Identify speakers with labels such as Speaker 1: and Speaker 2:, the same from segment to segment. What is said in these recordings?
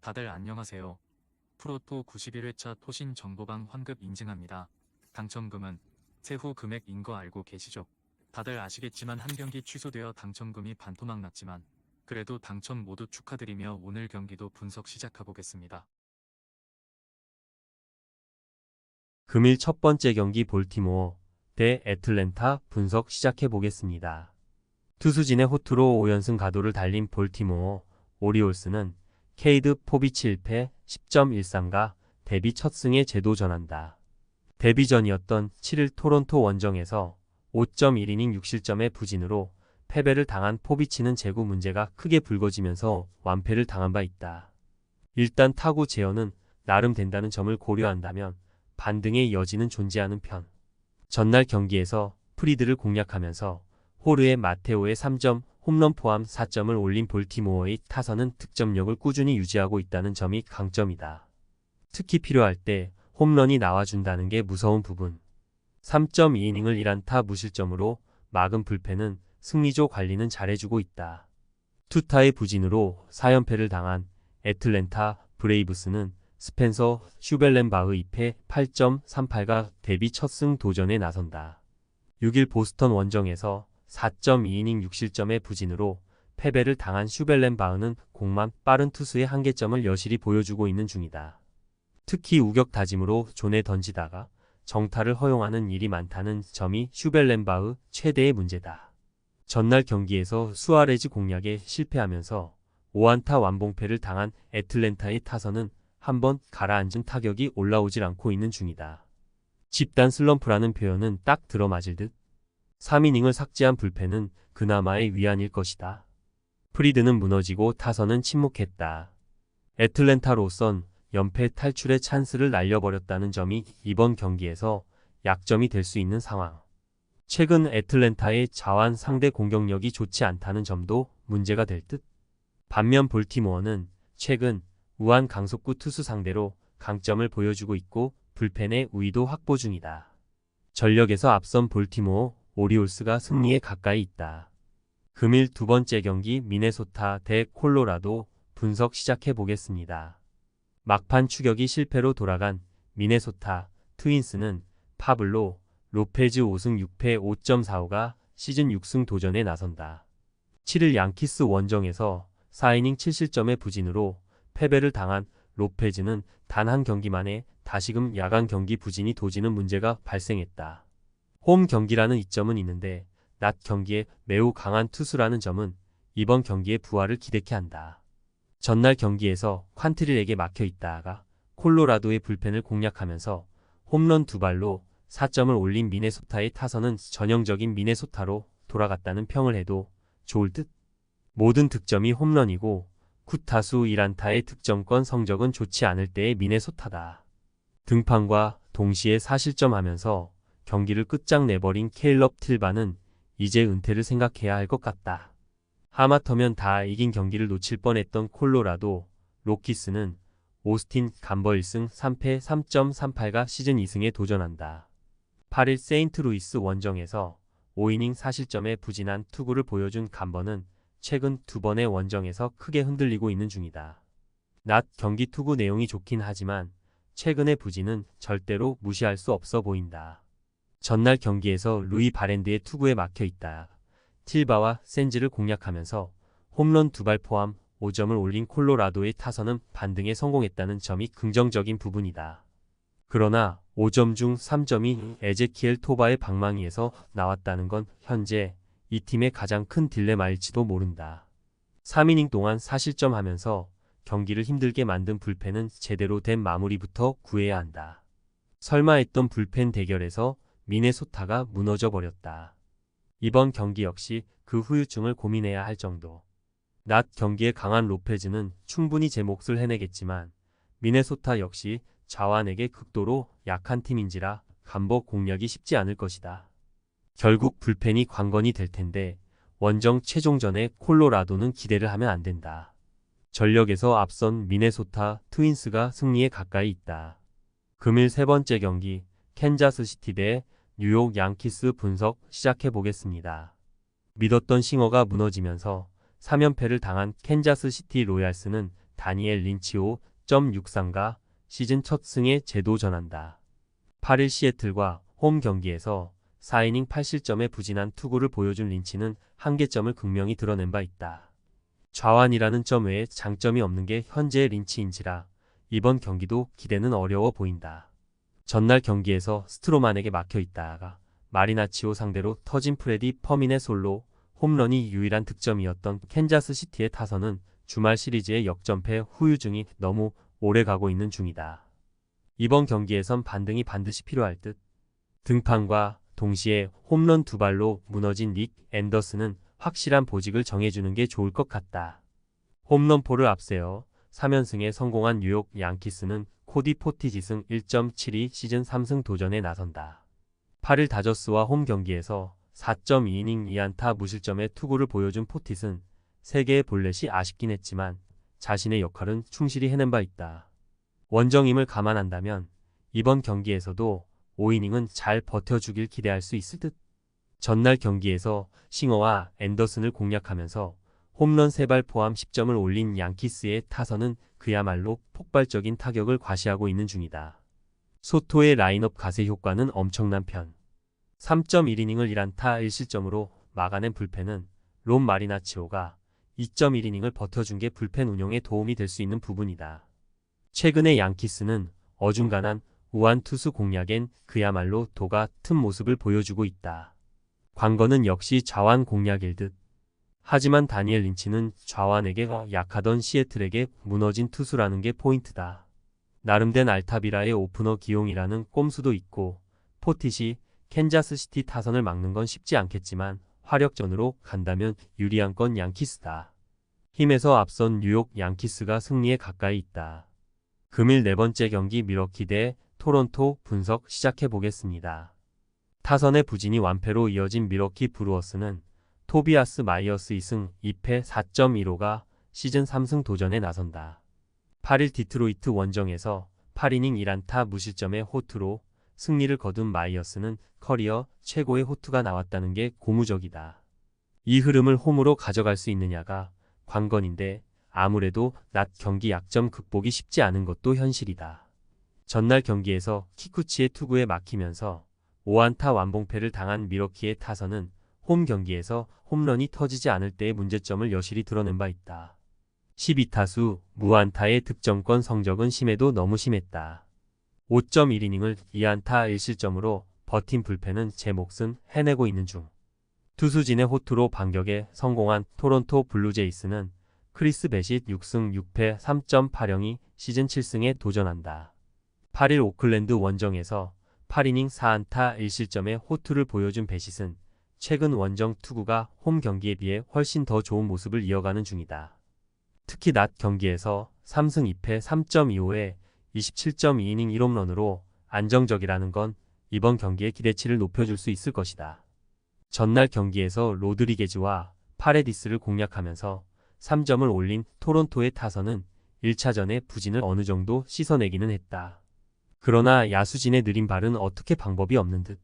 Speaker 1: 다들 안녕하세요. 프로토 91회차 토신 정보방 환급 인증합니다. 당첨금은 세후 금액인 거 알고 계시죠? 다들 아시겠지만 한 경기 취소되어 당첨금이 반토막 났지만 그래도 당첨 모두 축하드리며 오늘 경기도 분석 시작해보겠습니다.
Speaker 2: 금일 첫 번째 경기 볼티모어 대 애틀랜타 분석 시작해 보겠습니다. 투수진의 호투로 5연승 가도를 달린 볼티모어 오리올스는 케이드 포비치 1패 10.13가 데뷔 첫 승에 제도 전한다. 데뷔전이었던 7일 토론토 원정에서 5.1이닝 6실점의 부진으로 패배를 당한 포비치는 제구 문제가 크게 불거지면서 완패를 당한 바 있다. 일단 타구 제어는 나름 된다는 점을 고려한다면 반등의 여지는 존재하는 편. 전날 경기에서 프리드를 공략하면서 호르의 마테오의 3점, 홈런 포함 4점을 올린 볼티모어의 타선은 득점력을 꾸준히 유지하고 있다는 점이 강점이다. 특히 필요할 때 홈런이 나와준다는 게 무서운 부분. 3.2이닝을 1안타 무실점으로 막은 불펜은 승리조 관리는 잘해주고 있다. 투타의 부진으로 4연패를 당한 애틀랜타 브레이브스는 스펜서 슈벨렌바흐 2패 8.38가 데뷔 첫 승 도전에 나선다. 6일 보스턴 원정에서 4.2이닝 6실점의 부진으로 패배를 당한 슈벨렌바흐는 공만 빠른 투수의 한계점을 여실히 보여주고 있는 중이다. 특히 우격 다짐으로 존에 던지다가 정타를 허용하는 일이 많다는 점이 슈벨렌바흐 최대의 문제다. 전날 경기에서 수아레즈 공략에 실패하면서 5안타 완봉패를 당한 애틀랜타의 타선은 한번 가라앉은 타격이 올라오질 않고 있는 중이다. 집단 슬럼프라는 표현은 딱 들어맞을 듯. 3이닝을 삭제한 불펜은 그나마의 위안일 것이다. 프리드는 무너지고 타선은 침묵했다. 애틀랜타로선 연패 탈출의 찬스를 날려버렸다는 점이 이번 경기에서 약점이 될 수 있는 상황. 최근 애틀랜타의 자완 상대 공격력이 좋지 않다는 점도 문제가 될 듯. 반면 볼티모어는 최근 우한 강속구 투수 상대로 강점을 보여주고 있고 불펜의 우위도 확보 중이다. 전력에서 앞선 볼티모어 오리올스가 승리에 가까이 있다. 금일 두 번째 경기 미네소타 대 콜로라도 분석 시작해 보겠습니다. 막판 추격이 실패로 돌아간 미네소타 트윈스는 파블로 로페즈 5승 6패 5.45가 시즌 6승 도전에 나선다. 7일 양키스 원정에서 4이닝 7실점의 부진으로 패배를 당한 로페즈는 단 한 경기 만에 다시금 야간 경기 부진이 도지는 문제가 발생했다. 홈 경기라는 이점은 있는데 낮 경기에 매우 강한 투수라는 점은 이번 경기의 부활을 기대케 한다. 전날 경기에서 퀀트릴에게 막혀 있다가 콜로라도의 불펜을 공략하면서 홈런 2발로 4점을 올린 미네소타의 타선은 전형적인 미네소타로 돌아갔다는 평을 해도 좋을 듯. 모든 득점이 홈런이고 쿠타수 1안타의 득점권 성적은 좋지 않을 때의 미네소타다. 등판과 동시에 4실점하면서 경기를 끝장내버린 케일럽 틸바는 이제 은퇴를 생각해야 할 것 같다. 하마터면 다 이긴 경기를 놓칠 뻔했던 콜로라도 로키스는 오스틴 간버 1승 3패 3.38가 시즌 2승에 도전한다. 8일 세인트루이스 원정에서 5이닝 4실점의 부진한 투구를 보여준 간버는 최근 두 번의 원정에서 크게 흔들리고 있는 중이다. 낮 경기 투구 내용이 좋긴 하지만 최근의 부진은 절대로 무시할 수 없어 보인다. 전날 경기에서 루이 바랜드의 투구에 막혀 있다. 틸바와 센즈를 공략하면서 홈런 2발 포함 5점을 올린 콜로라도의 타선은 반등에 성공했다는 점이 긍정적인 부분이다. 그러나 5점 중 3점이 에제키엘 토바의 방망이에서 나왔다는 건 현재 이 팀의 가장 큰 딜레마일지도 모른다. 3이닝 동안 4실점하면서 경기를 힘들게 만든 불펜은 제대로 된 마무리부터 구해야 한다. 설마 했던 불펜 대결에서 미네소타가 무너져 버렸다. 이번 경기 역시 그 후유증을 고민해야 할 정도. 낮 경기에 강한 로페즈는 충분히 제 몫을 해내겠지만 미네소타 역시 자완에게 극도로 약한 팀인지라 간버 공략이 쉽지 않을 것이다. 결국 불펜이 관건이 될 텐데 원정 최종전에 콜로라도는 기대를 하면 안 된다. 전력에서 앞선 미네소타 트윈스가 승리에 가까이 있다. 금일 세 번째 경기 캔자스시티 대 뉴욕 양키스 분석 시작해 보겠습니다. 믿었던 싱어가 무너지면서 3연패를 당한 캔자스시티 로얄스는 다니엘 린치 5.63가 시즌 첫 승에 재도전한다. 8일 시애틀과 홈 경기에서 4이닝 8실점의 부진한 투구를 보여준 린치는 한계점을 극명히 드러낸 바 있다. 좌완이라는 점 외에 장점이 없는 게 현재의 린치인지라 이번 경기도 기대는 어려워 보인다. 전날 경기에서 스트로만에게 막혀 있다가 마리나치오 상대로 터진 프레디 퍼민의 솔로 홈런이 유일한 득점이었던 캔자스 시티의 타선은 주말 시리즈의 역전패 후유증이 너무 오래 가고 있는 중이다. 이번 경기에선 반등이 반드시 필요할 듯. 등판과 동시에 홈런 2발로 무너진 닉 앤더슨은 확실한 보직을 정해주는 게 좋을 것 같다. 홈런포를 앞세워 3연승에 성공한 뉴욕 양키스는 코디 포티지승 1.72 시즌 3승 도전에 나선다. 8일 다저스와 홈 경기에서 4.2이닝 2안타 무실점의 투구를 보여준 포티스는 3개의 볼넷이 아쉽긴 했지만 자신의 역할은 충실히 해낸 바 있다. 원정임을 감안한다면 이번 경기에서도 5이닝은 잘 버텨주길 기대할 수 있을 듯. 전날 경기에서 싱어와 앤더슨을 공략하면서 홈런 3발 포함 10점을 올린 양키스의 타선은 그야말로 폭발적인 타격을 과시하고 있는 중이다. 소토의 라인업 가세 효과는 엄청난 편. 3.1이닝을 1안타 1실점으로 막아낸 불펜은 롬 마리나치오가 2.1이닝을 버텨준 게 불펜 운용에 도움이 될 수 있는 부분이다. 최근에 양키스는 어중간한 우완 투수 공략엔 그야말로 도 같은 모습을 보여주고 있다. 관건은 역시 좌완 공략일 듯. 하지만 다니엘 린치는 좌완에게 약하던 시애틀에게 무너진 투수라는 게 포인트다. 나름된 알타비라의 오프너 기용이라는 꼼수도 있고 포티시 캔자스시티 타선을 막는 건 쉽지 않겠지만 화력전으로 간다면 유리한 건 양키스다. 힘에서 앞선 뉴욕 양키스가 승리에 가까이 있다. 금일 4번째 경기 밀워키 대 토론토 분석 시작해보겠습니다. 타선의 부진이 완패로 이어진 밀워키 브루어스는 토비아스 마이어스 2승 2패 4.15가 시즌 3승 도전에 나선다. 8일 디트로이트 원정에서 8이닝 1안타 무실점의 호투로 승리를 거둔 마이어스는 커리어 최고의 호투가 나왔다는 게 고무적이다. 이 흐름을 홈으로 가져갈 수 있느냐가 관건인데 아무래도 낮 경기 약점 극복이 쉽지 않은 것도 현실이다. 전날 경기에서 키쿠치의 투구에 막히면서 5안타 완봉패를 당한 밀워키의 타선은 홈 경기에서 홈런이 터지지 않을 때의 문제점을 여실히 드러낸 바 있다. 12타수 무안타의 득점권 성적은 심해도 너무 심했다. 5.1이닝을 2안타 1실점으로 버틴 불펜은 제 몫은 해내고 있는 중. 투수진의 호투로 반격에 성공한 토론토 블루제이스는 크리스 배싯 6승 6패 3.80이 시즌 7승에 도전한다. 8일 오클랜드 원정에서 8이닝 4안타 1실점의 호투를 보여준 배싯은 최근 원정 투구가 홈 경기에 비해 훨씬 더 좋은 모습을 이어가는 중이다. 특히 낮 경기에서 3승 2패 3.25에 27.2이닝 1홈런으로 안정적이라는 건 이번 경기의 기대치를 높여줄 수 있을 것이다. 전날 경기에서 로드리게즈와 파레디스를 공략하면서 3점을 올린 토론토의 타선은 1차전의 부진을 어느 정도 씻어내기는 했다. 그러나 야수진의 느린 발은 어떻게 방법이 없는 듯.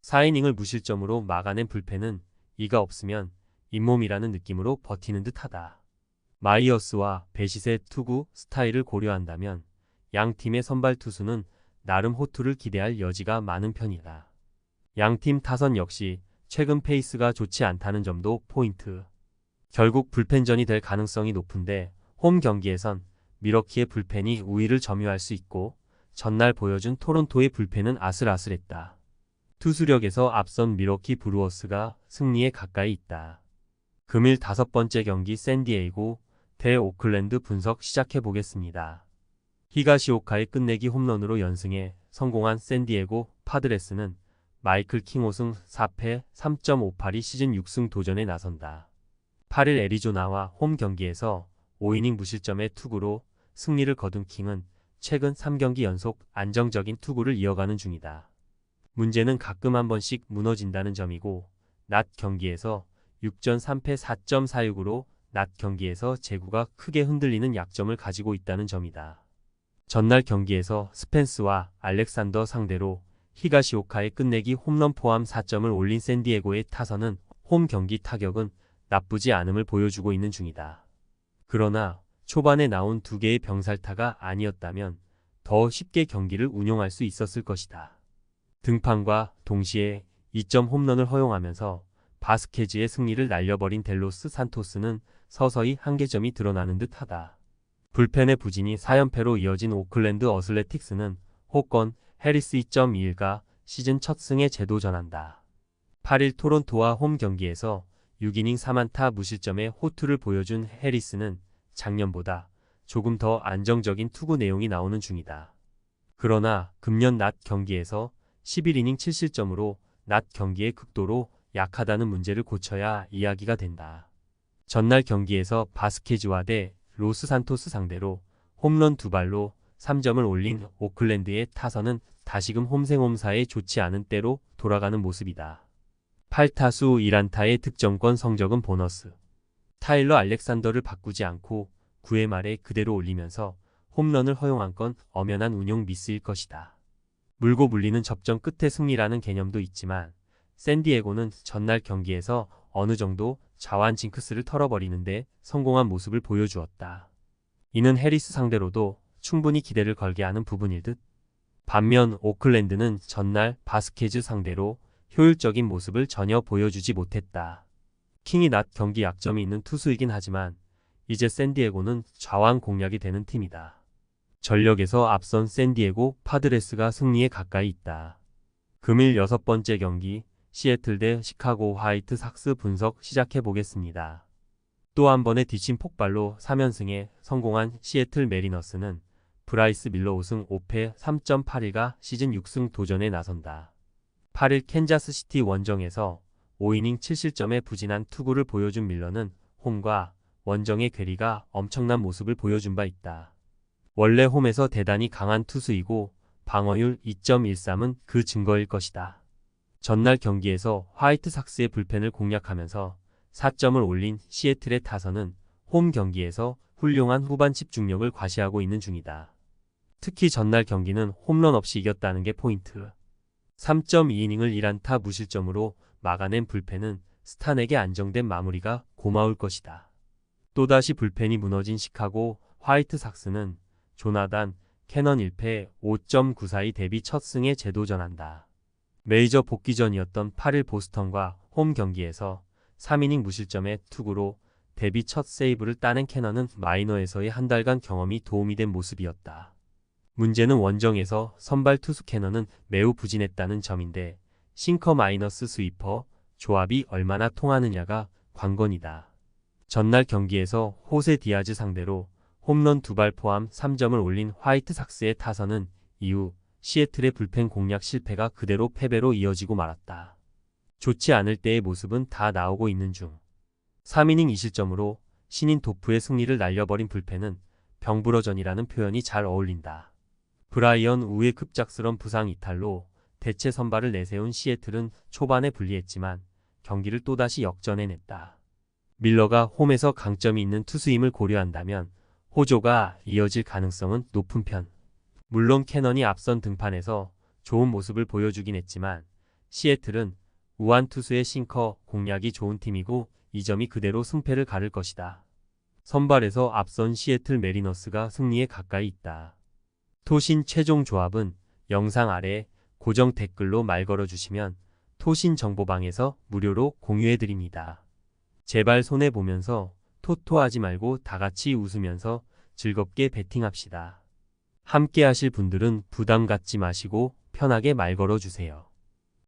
Speaker 2: 4이닝을 무실점으로 막아낸 불펜은 이가 없으면 잇몸이라는 느낌으로 버티는 듯하다. 마이어스와 배싯의 투구 스타일을 고려한다면 양 팀의 선발 투수는 나름 호투를 기대할 여지가 많은 편이다. 양팀 타선 역시 최근 페이스가 좋지 않다는 점도 포인트. 결국 불펜전이 될 가능성이 높은데 홈 경기에선 밀워키의 불펜이 우위를 점유할 수 있고 전날 보여준 토론토의 불펜은 아슬아슬했다. 투수력에서 앞선 밀워키 브루어스가 승리에 가까이 있다. 금일 5번째 경기 샌디에이고 대 오클랜드 분석 시작해보겠습니다. 히가시오카의 끝내기 홈런으로 연승에 성공한 샌디에고 파드레스는 마이클 킹 5승 4패 3.58이 시즌 6승 도전에 나선다. 8일 애리조나와 홈 경기에서 5이닝 무실점의 투구로 승리를 거둔 킹은 최근 3경기 연속 안정적인 투구를 이어가는 중이다. 문제는 가끔 한 번씩 무너진다는 점이고 낮 경기에서 6전 3패 4.46으로 낮 경기에서 제구가 크게 흔들리는 약점을 가지고 있다는 점이다. 전날 경기에서 스펜스와 알렉산더 상대로 히가시오카의 끝내기 홈런 포함 4점을 올린 샌디에고의 타선은 홈 경기 타격은 나쁘지 않음을 보여주고 있는 중이다. 그러나 초반에 나온 두 개의 병살타가 아니었다면 더 쉽게 경기를 운용할 수 있었을 것이다. 등판과 동시에 2점 홈런을 허용하면서 바스케즈의 승리를 날려버린 델로스 산토스는 서서히 한계점이 드러나는 듯하다. 불펜의 부진이 4연패로 이어진 오클랜드 어슬레틱스는 호건 해리스 2.21가 시즌 첫 승에 재도전한다. 8일 토론토와 홈 경기에서 6이닝 4안타 무실점의 호투를 보여준 해리스는 작년보다 조금 더 안정적인 투구 내용이 나오는 중이다. 그러나 금년 낮 경기에서 11이닝 7실점으로 낮 경기의 극도로 약하다는 문제를 고쳐야 이야기가 된다. 전날 경기에서 바스케즈와 대 로스 산토스 상대로 홈런 2발로 3점을 올린 오클랜드의 타선은 다시금 홈생홈사에 좋지 않은 때로 돌아가는 모습이다. 8타수 1안타의 득점권 성적은 보너스. 타일러 알렉산더를 바꾸지 않고 9회 말에 그대로 올리면서 홈런을 허용한 건 엄연한 운용 미스일 것이다. 물고 물리는 접전 끝의 승리라는 개념도 있지만 샌디에고는 전날 경기에서 어느 정도 자완 징크스를 털어버리는데 성공한 모습을 보여주었다. 이는 해리스 상대로도 충분히 기대를 걸게 하는 부분일 듯. 반면 오클랜드는 전날 바스케즈 상대로 효율적인 모습을 전혀 보여주지 못했다. 킹이 낮 경기 약점이 있는 투수이긴 하지만 이제 샌디에고는 좌완 공략이 되는 팀이다. 전력에서 앞선 샌디에고 파드레스가 승리에 가까이 있다. 금일 6번째 경기 시애틀 대 시카고 화이트 삭스 분석 시작해 보겠습니다. 또 한 번의 뒤친 폭발로 3연승에 성공한 시애틀 메리너스는 브라이스 밀러 5승 5패 3.81가 시즌 6승 도전에 나선다. 8일 캔자스시티 원정에서 5이닝 7실점의 부진한 투구를 보여준 밀러는 홈과 원정의 괴리가 엄청난 모습을 보여준 바 있다. 원래 홈에서 대단히 강한 투수이고 방어율 2.13은 그 증거일 것이다. 전날 경기에서 화이트 삭스의 불펜을 공략하면서 4점을 올린 시애틀의 타선은 홈 경기에서 훌륭한 후반 집중력을 과시하고 있는 중이다. 특히 전날 경기는 홈런 없이 이겼다는 게 포인트. 3.2이닝을 1안타 무실점으로 막아낸 불펜은 스탄에게 안정된 마무리가 고마울 것이다. 또다시 불펜이 무너진 시카고 화이트 삭스는 조나단 캐넌 1패 5.94의 데뷔 첫 승에 재도전한다. 메이저 복귀전이었던 8일 보스턴과 홈 경기에서 3이닝 무실점의 투구로 데뷔 첫 세이브를 따낸 캐넌은 마이너에서의 한 달간 경험이 도움이 된 모습이었다. 문제는 원정에서 선발 투수 캐넌은 매우 부진했다는 점인데 싱커 마이너스 스위퍼 조합이 얼마나 통하느냐가 관건이다. 전날 경기에서 호세 디아즈 상대로 홈런 2발 포함 3점을 올린 화이트 삭스의 타선은 이후 시애틀의 불펜 공략 실패가 그대로 패배로 이어지고 말았다. 좋지 않을 때의 모습은 다 나오고 있는 중. 3이닝 2실점으로 신인 도프의 승리를 날려버린 불펜은 병부러전이라는 표현이 잘 어울린다. 브라이언 우의 급작스런 부상 이탈로 대체 선발을 내세운 시애틀은 초반에 불리했지만 경기를 또다시 역전해냈다. 밀러가 홈에서 강점이 있는 투수임을 고려한다면 호조가 이어질 가능성은 높은 편. 물론 캐넌이 앞선 등판에서 좋은 모습을 보여주긴 했지만 시애틀은 우한 투수의 싱커 공략이 좋은 팀이고 이 점이 그대로 승패를 가를 것이다. 선발에서 앞선 시애틀 메리너스가 승리에 가까이 있다. 토신 최종 조합은 영상 아래 고정 댓글로 말 걸어주시면 토신 정보방에서 무료로 공유해드립니다. 제발 손해보면서 토토하지 말고 다같이 웃으면서 즐겁게 베팅합시다. 함께 하실 분들은 부담 갖지 마시고 편하게 말 걸어주세요.